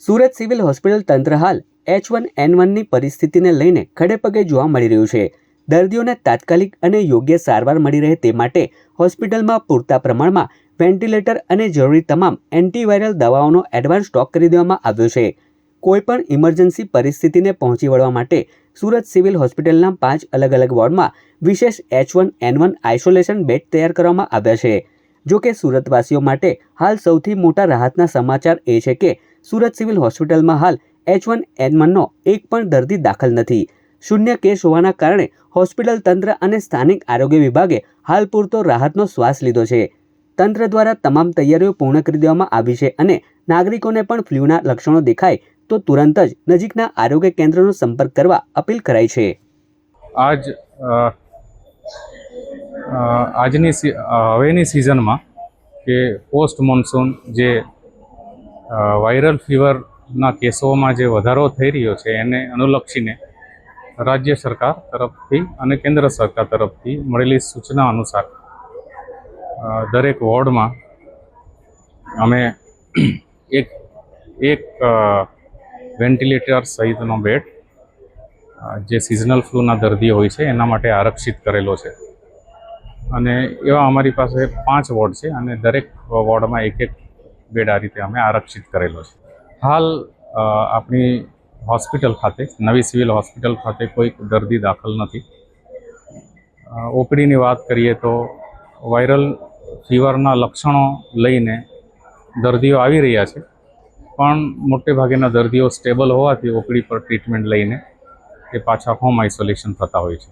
Surat civil hospital તંત્ર હાલ H1N1ની પરિસ્થિતિને લઈને ખડેપગે જોવા મળી રહ્યું છે। દર્દીઓને તાત્કાલિક અને યોગ્ય સારવાર મળી રહે તે માટે હોસ્પિટલમાં પૂરતા પ્રમાણમાં વેન્ટિલેટર અને જરૂરી તમામ એન્ટીવાયરલ દવાઓનો એડવાન્સ સ્ટોક કરી દેવામાં આવ્યો છે। કોઈપણ ઇમરજન્સી પરિસ્થિતિને પહોંચી વળવા માટે સુરત સિવિલ હોસ્પિટલના 5 અલગ અલગ વોર્ડમાં વિશેષ H1N1 આઇસોલેશન બેડ તૈયાર કરવામાં આવ્યા છે। જો કે સુરતવાસીઓ માટે હાલ સૌથી મોટા રાહતના સમાચાર એ છે કે સુરત સિવિલ હોસ્પિટલમાં હાલ H1N1નો એક પણ દર્દી દાખલ નથી। શૂન્ય કેસ હોવાના કારણે હોસ્પિટલ તંત્ર અને સ્થાનિક આરોગ્ય વિભાગે હાલ પૂરતો રાહતનો શ્વાસ લીધો છે। તંત્ર દ્વારા તમામ તૈયારીઓ પૂર્ણ કરી દેવામાં આવી છે અને નાગરિકોને પણ ફ્લૂના લક્ષણો દેખાય તો તુરંત જ નજીકના આરોગ્ય કેન્દ્રનો સંપર્ક કરવા અપીલ કરાઈ છે। હવેની સિઝનમાં કે પોસ્ટ મોન્સૂન જે વાયરલ ફીવરના કેસોમાં જે વધારો થઈ રહ્યો છે એને અનુલક્ષીને રાજ્ય સરકાર તરફથી અને કેન્દ્ર સરકાર તરફથી મળેલી સૂચના અનુસાર દરેક વોર્ડમાં અમે એક વેન્ટિલેટર સહિતનો બેડ જે સિઝનલ ફ્લૂના દર્દીઓ હોય છે એના માટે આરક્ષિત કરેલો છે અને એવા અમારી પાસે 5 વોર્ડ છે અને દરેક વોર્ડમાં એક બેડ આ રીતે અમે આરક્ષિત કરેલો છે। હાલ આપણી હોસ્પિટલ ખાતે નવી સિવિલ હોસ્પિટલ ખાતે કોઈ દર્દી દાખલ નથી। ઓપીડીની વાત કરીએ તો વાયરલ ફીવરના લક્ષણો લઈને દર્દીઓ આવી રહ્યા છે પણ મોટે ભાગેના દર્દીઓ સ્ટેબલ હોવાથી ઓપીડી પર ટ્રીટમેન્ટ લઈને એ પાછા હોમ આઇસોલેશન થતા હોય છે।